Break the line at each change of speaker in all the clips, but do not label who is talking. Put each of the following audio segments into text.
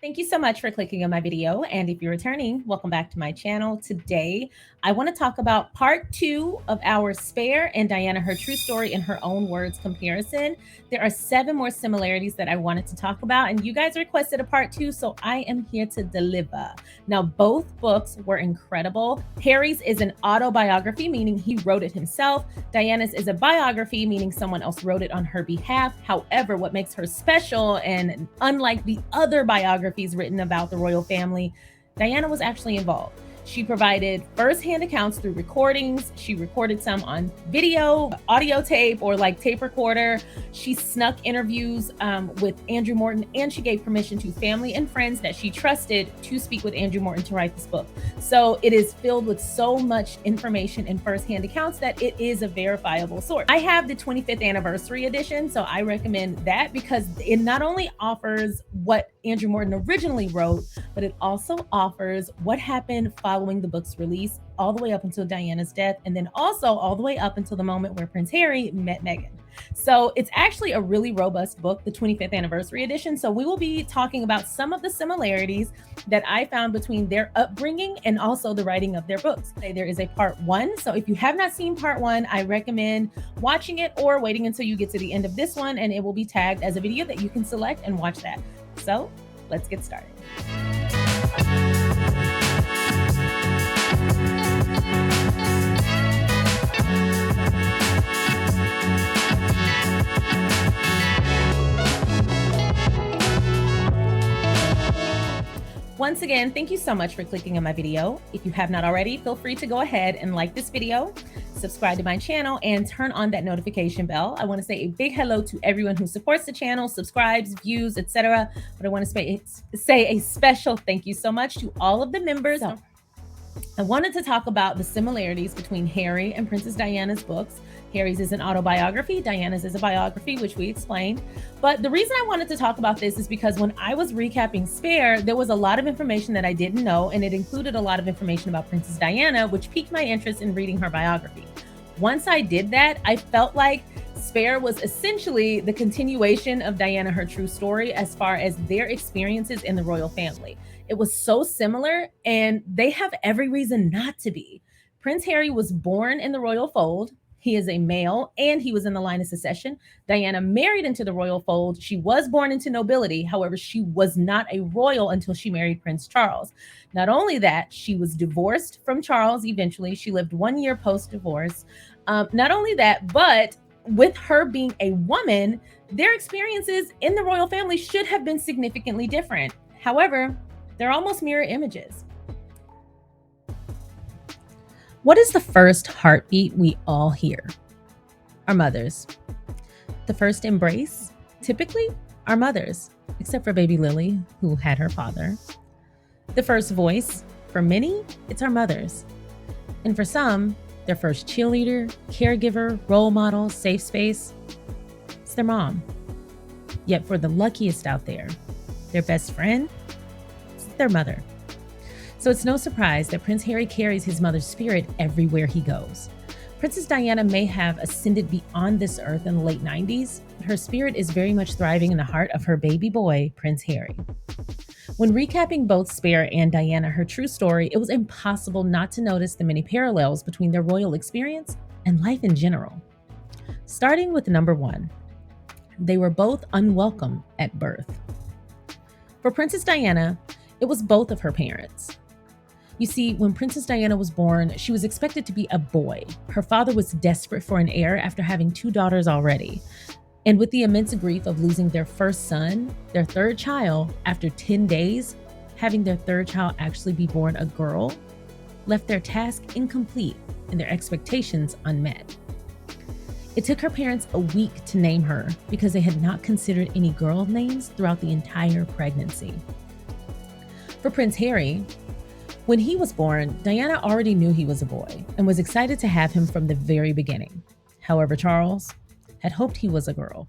Thank you so much for clicking on my video. And if you're returning, welcome back to my channel. Today, I want to talk about part two of our Spare and Diana Her True Story in Her Own Words comparison. There are 7 more similarities that I wanted to talk about, and you guys requested a part two, so I am here to deliver. Now, both books were incredible. Harry's is an autobiography, meaning he wrote it himself. Diana's is a biography, meaning someone else wrote it on her behalf. However, what makes her special and unlike the other biographies written about the royal family, Diana was actually involved. She provided firsthand accounts through recordings. She recorded some on video, audio tape, or like tape recorder. She snuck interviews with Andrew Morton, and she gave permission to family and friends that she trusted to speak with Andrew Morton to write this book. So it is filled with so much information and firsthand accounts that it is a verifiable source. I have the 25th anniversary edition, so I recommend that because it not only offers what Andrew Morton originally wrote, but it also offers what happened following the book's release all the way up until Diana's death, and then also all the way up until the moment where Prince Harry met Meghan. So it's actually a really robust book, the 25th anniversary edition. So we will be talking about some of the similarities that I found between their upbringing and also the writing of their books. There is a part 1. So if you have not seen part 1, I recommend watching it or waiting until you get to the end of this one, and it will be tagged as a video that you can select and watch that. So let's get started. Once again, thank you so much for clicking on my video. If you have not already, feel free to go ahead and like this video, subscribe to my channel, and turn on that notification bell. I want to say a big hello to everyone who supports the channel, subscribes, views, etc. But I want to say a special thank you so much to all of the members. So, I wanted to talk about the similarities between Harry and Princess Diana's books. Harry's is an autobiography, Diana's is a biography, which we explained. But the reason I wanted to talk about this is because when I was recapping Spare, there was a lot of information that I didn't know, and it included a lot of information about Princess Diana, which piqued my interest in reading her biography. Once I did that, I felt like Spare was essentially the continuation of Diana Her True Story as far as their experiences in the royal family. It was so similar, and they have every reason not to be. Prince Harry was born in the royal fold. He is a male, and he was in the line of succession. Diana married into the royal fold. She was born into nobility. However, she was not a royal until she married Prince Charles. Not only that, she was divorced from Charles eventually. She lived 1 year post-divorce. Not only that, but with her being a woman, their experiences in the royal family should have been significantly different. However, they're almost mirror images. What is the first heartbeat we all hear? Our mothers. The first embrace? Typically, our mothers, except for baby Lily, who had her father. The first voice? For many, it's our mothers. And for some, their first cheerleader, caregiver, role model, safe space, it's their mom. Yet for the luckiest out there, their best friend, it's their mother. So it's no surprise that Prince Harry carries his mother's spirit everywhere he goes. Princess Diana may have ascended beyond this earth in the late 90s, but her spirit is very much thriving in the heart of her baby boy, Prince Harry. When recapping both Spare and Diana Her True Story, it was impossible not to notice the many parallels between their royal experience and life in general. Starting with number 1, they were both unwelcome at birth. For Princess Diana, it was both of her parents. You see, when Princess Diana was born, she was expected to be a boy. Her father was desperate for an heir after having 2 daughters already. And with the immense grief of losing their first son, their third child, after 10 days, having their third child actually be born a girl, left their task incomplete and their expectations unmet. It took her parents a week to name her because they had not considered any girl names throughout the entire pregnancy. For Prince Harry, when he was born, Diana already knew he was a boy and was excited to have him from the very beginning. However, Charles had hoped he was a girl.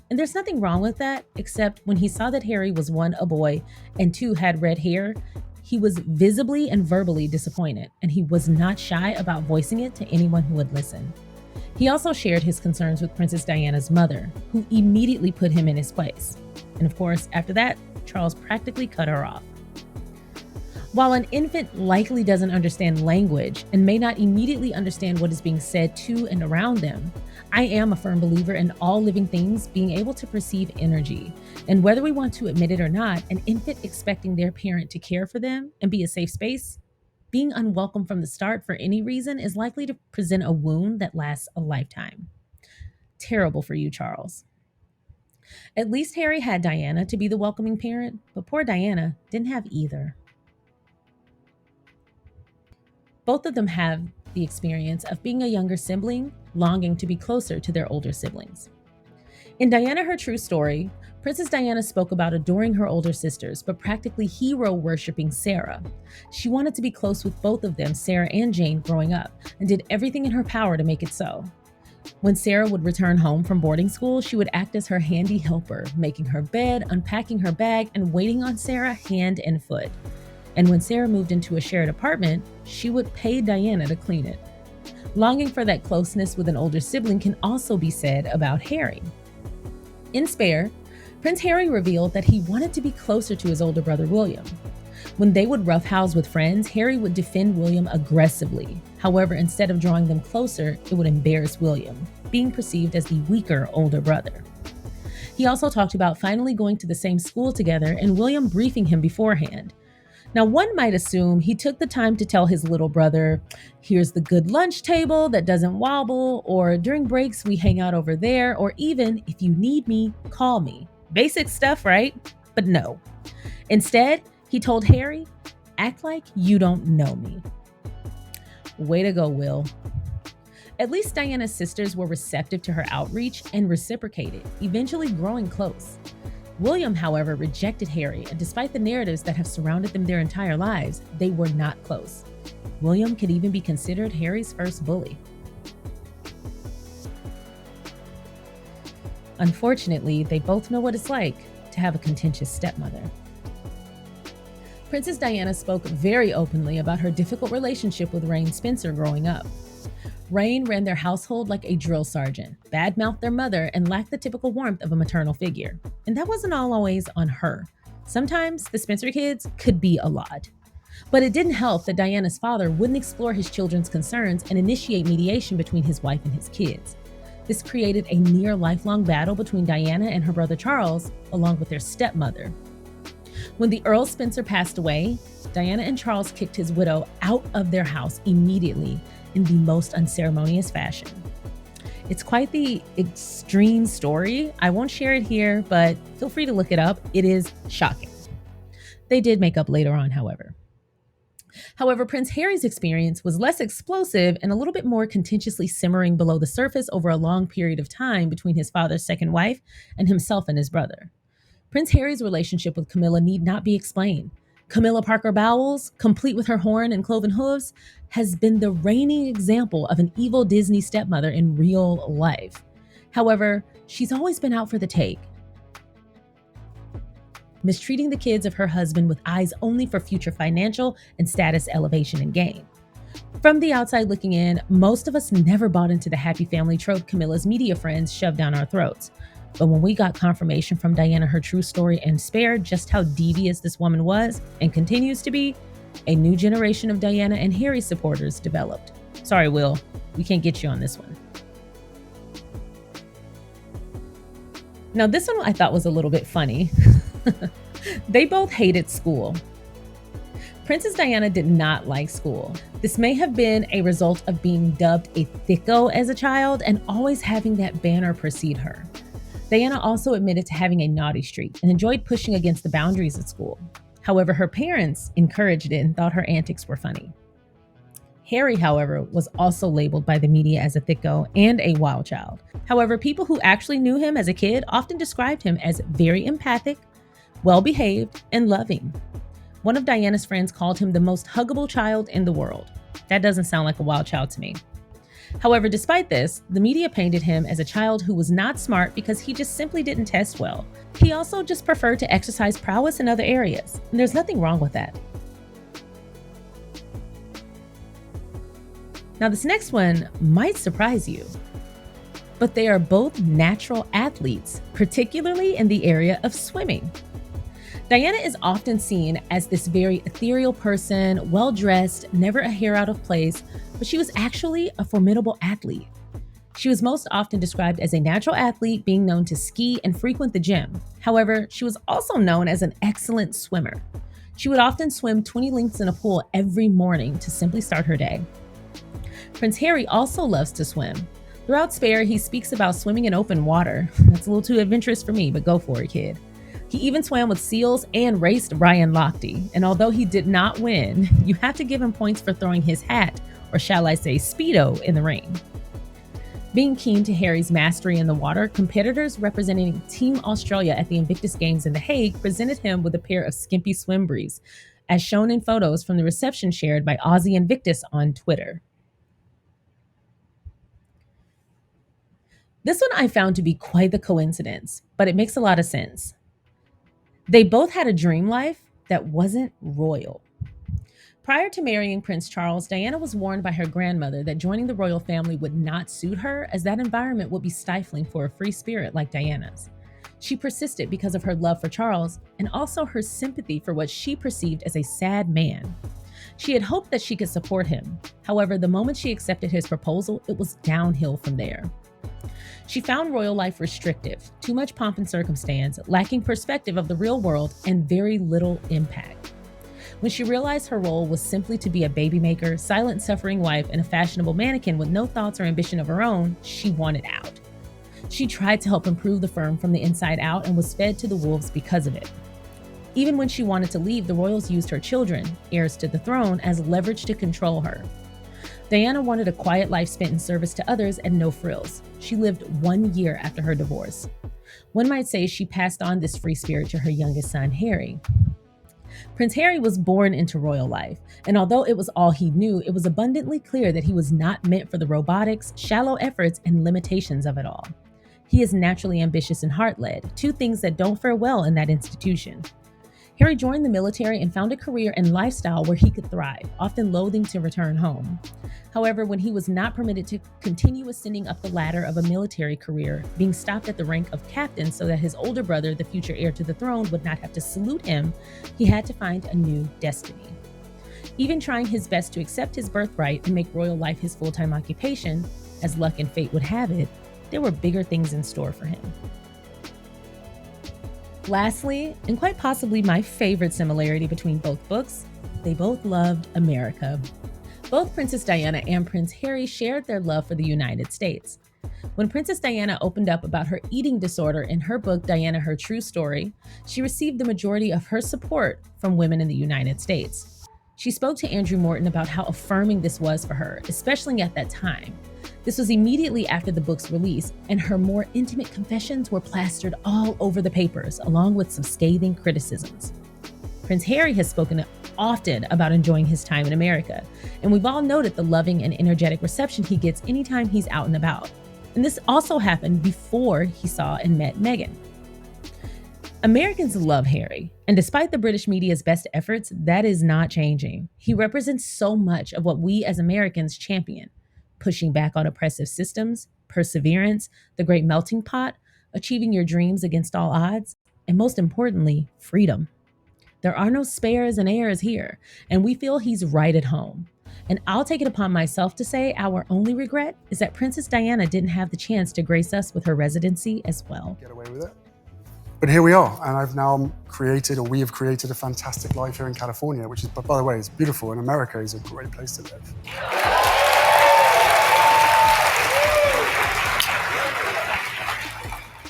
And there's nothing wrong with that, except when he saw that Harry was 1, a boy, and 2, had red hair, he was visibly and verbally disappointed, and he was not shy about voicing it to anyone who would listen. He also shared his concerns with Princess Diana's mother, who immediately put him in his place. And of course, after that, Charles practically cut her off. While an infant likely doesn't understand language and may not immediately understand what is being said to and around them, I am a firm believer in all living things being able to perceive energy. And whether we want to admit it or not, an infant expecting their parent to care for them and be a safe space, being unwelcome from the start for any reason is likely to present a wound that lasts a lifetime. Terrible for you, Charles. At least Harry had Diana to be the welcoming parent, but poor Diana didn't have either. Both of them have the experience of being a younger sibling, longing to be closer to their older siblings. In Diana, Her True Story, Princess Diana spoke about adoring her older sisters, but practically hero worshipping Sarah. She wanted to be close with both of them, Sarah and Jane, growing up, and did everything in her power to make it so. When Sarah would return home from boarding school, she would act as her handy helper, making her bed, unpacking her bag, and waiting on Sarah hand and foot. And when Sarah moved into a shared apartment, she would pay Diana to clean it. Longing for that closeness with an older sibling can also be said about Harry. In Spare, Prince Harry revealed that he wanted to be closer to his older brother William. When they would roughhouse with friends, Harry would defend William aggressively. However, instead of drawing them closer, it would embarrass William, being perceived as the weaker older brother. He also talked about finally going to the same school together and William briefing him beforehand. Now, one might assume he took the time to tell his little brother, here's the good lunch table that doesn't wobble, or during breaks we hang out over there, or even, if you need me, call me. Basic stuff, right? But no. Instead, he told Harry, act like you don't know me. Way to go, Will. At least Diana's sisters were receptive to her outreach and reciprocated, eventually growing close. William, however, rejected Harry, and despite the narratives that have surrounded them their entire lives, they were not close. William could even be considered Harry's first bully. Unfortunately, they both know what it's like to have a contentious stepmother. Princess Diana spoke very openly about her difficult relationship with Rain Spencer growing up. Rain ran their household like a drill sergeant, badmouthed their mother, and lacked the typical warmth of a maternal figure. And that wasn't always on her. Sometimes the Spencer kids could be a lot. But it didn't help that Diana's father wouldn't explore his children's concerns and initiate mediation between his wife and his kids. This created a near lifelong battle between Diana and her brother Charles, along with their stepmother. When the Earl Spencer passed away, Diana and Charles kicked his widow out of their house immediately in the most unceremonious fashion. It's quite the extreme story. I won't share it here, but feel free to look it up. It is shocking. They did make up later on, however. However, Prince Harry's experience was less explosive and a little bit more contentiously simmering below the surface over a long period of time between his father's second wife and himself and his brother. Prince Harry's relationship with Camilla need not be explained. Camilla Parker Bowles, complete with her horn and cloven hooves, has been the reigning example of an evil Disney stepmother in real life. However, she's always been out for the take, mistreating the kids of her husband with eyes only for future financial and status elevation and gain. From the outside looking in, most of us never bought into the happy family trope Camilla's media friends shoved down our throats. But when we got confirmation from Diana, Her True Story, and Spare just how devious this woman was and continues to be, a new generation of Diana and Harry supporters developed. Sorry, Will, we can't get you on this one. Now, this one I thought was a little bit funny. They both hated school. Princess Diana did not like school. This may have been a result of being dubbed a thicko as a child and always having that banner precede her. Diana also admitted to having a naughty streak and enjoyed pushing against the boundaries at school. However, her parents encouraged it and thought her antics were funny. Harry, however, was also labeled by the media as a thicko and a wild child. However, people who actually knew him as a kid often described him as very empathic, well-behaved, and loving. One of Diana's friends called him the most huggable child in the world. That doesn't sound like a wild child to me. However, despite this, the media painted him as a child who was not smart because he just simply didn't test well. He also just preferred to exercise prowess in other areas, and there's nothing wrong with that. Now, this next one might surprise you. but they are both natural athletes, particularly in the area of swimming. Diana is often seen as this very ethereal person, well-dressed, never a hair out of place, but she was actually a formidable athlete. She was most often described as a natural athlete, being known to ski and frequent the gym. However, she was also known as an excellent swimmer. She would often swim 20 lengths in a pool every morning to simply start her day. Prince Harry also loves to swim. Throughout Spare, he speaks about swimming in open water. That's a little too adventurous for me, but go for it, kid. He even swam with seals and raced Ryan Lochte. And although he did not win, you have to give him points for throwing his hat, or shall I say Speedo, in the rain. Being keen to Harry's mastery in the water, competitors representing Team Australia at the Invictus Games in The Hague presented him with a pair of skimpy swim briefs, as shown in photos from the reception shared by Aussie Invictus on Twitter. This one I found to be quite the coincidence, but it makes a lot of sense. They both had a dream life that wasn't royal. Prior to marrying Prince Charles, Diana was warned by her grandmother that joining the royal family would not suit her, as that environment would be stifling for a free spirit like Diana's. She persisted because of her love for Charles and also her sympathy for what she perceived as a sad man. She had hoped that she could support him. However, the moment she accepted his proposal, it was downhill from there. She found royal life restrictive, too much pomp and circumstance, lacking perspective of the real world, and very little impact. When she realized her role was simply to be a baby maker, silent suffering wife, and a fashionable mannequin with no thoughts or ambition of her own, she wanted out. She tried to help improve the firm from the inside out and was fed to the wolves because of it. Even when she wanted to leave, the royals used her children, heirs to the throne, as leverage to control her. Diana wanted a quiet life spent in service to others and no frills. She lived 1 year after her divorce. One might say she passed on this free spirit to her youngest son, Harry. Prince Harry was born into royal life, and although it was all he knew, it was abundantly clear that he was not meant for the robotics, shallow efforts, and limitations of it all. He is naturally ambitious and heart-led, two things that don't fare well in that institution. Harry joined the military and found a career and lifestyle where he could thrive, often loathing to return home. However, when he was not permitted to continue ascending up the ladder of a military career, being stopped at the rank of captain so that his older brother, the future heir to the throne, would not have to salute him, he had to find a new destiny. Even trying his best to accept his birthright and make royal life his full-time occupation, as luck and fate would have it, there were bigger things in store for him. Lastly, and quite possibly my favorite similarity between both books, they both loved America. Both Princess Diana and Prince Harry shared their love for the United States. When Princess Diana opened up about her eating disorder in her book, Diana, Her True Story, she received the majority of her support from women in the United States. She spoke to Andrew Morton about how affirming this was for her, especially at that time. This was immediately after the book's release, and her more intimate confessions were plastered all over the papers, along with some scathing criticisms. Prince Harry has spoken often about enjoying his time in America, and we've all noted the loving and energetic reception he gets anytime he's out and about. And this also happened before he saw and met Meghan. Americans love Harry, and despite the British media's best efforts, that is not changing. He represents so much of what we as Americans champion: pushing back on oppressive systems, perseverance, the great melting pot, achieving your dreams against all odds, and most importantly, freedom. There are no spares and heirs here, and we feel he's right at home. And I'll take it upon myself to say our only regret is that Princess Diana didn't have the chance to grace us with her residency as well.
Get away with it. But here we are, and we have created a fantastic life here in California, which is, by the way, is beautiful, and America is a great place to live.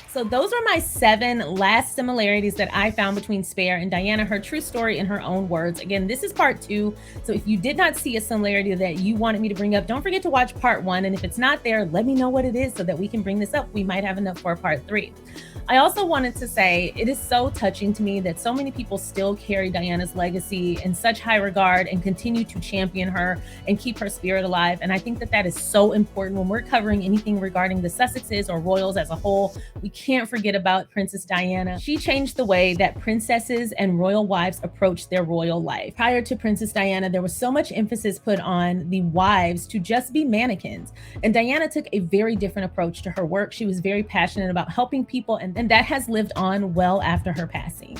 So those are my 7 last similarities that I found between Spare and Diana, Her True Story in her own words. Again, this is part 2. So if you did not see a similarity that you wanted me to bring up, don't forget to watch part 1. And if it's not there, let me know what it is so that we can bring this up. We might have enough for part 3. I also wanted to say it is so touching to me that so many people still carry Diana's legacy in such high regard and continue to champion her and keep her spirit alive. And I think that that is so important when we're covering anything regarding the Sussexes or royals as a whole. We can't forget about Princess Diana. She changed the way that princesses and royal wives approach their royal life. Prior to Princess Diana, there was so much emphasis put on the wives to just be mannequins. And Diana took a very different approach to her work. She was very passionate about helping people, and that has lived on well after her passing.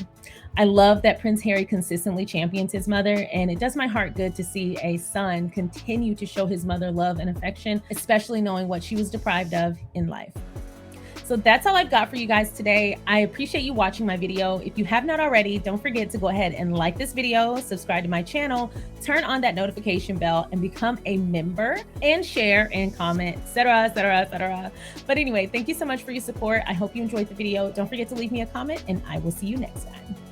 I love that Prince Harry consistently champions his mother, and it does my heart good to see a son continue to show his mother love and affection, especially knowing what she was deprived of in life. So that's all I've got for you guys today. I appreciate you watching my video. If you have not already, don't forget to go ahead and like this video, subscribe to my channel, turn on that notification bell, and become a member, and share and comment, etc., etc., etc. But anyway, thank you so much for your support. I hope you enjoyed the video. Don't forget to leave me a comment, and I will see you next time.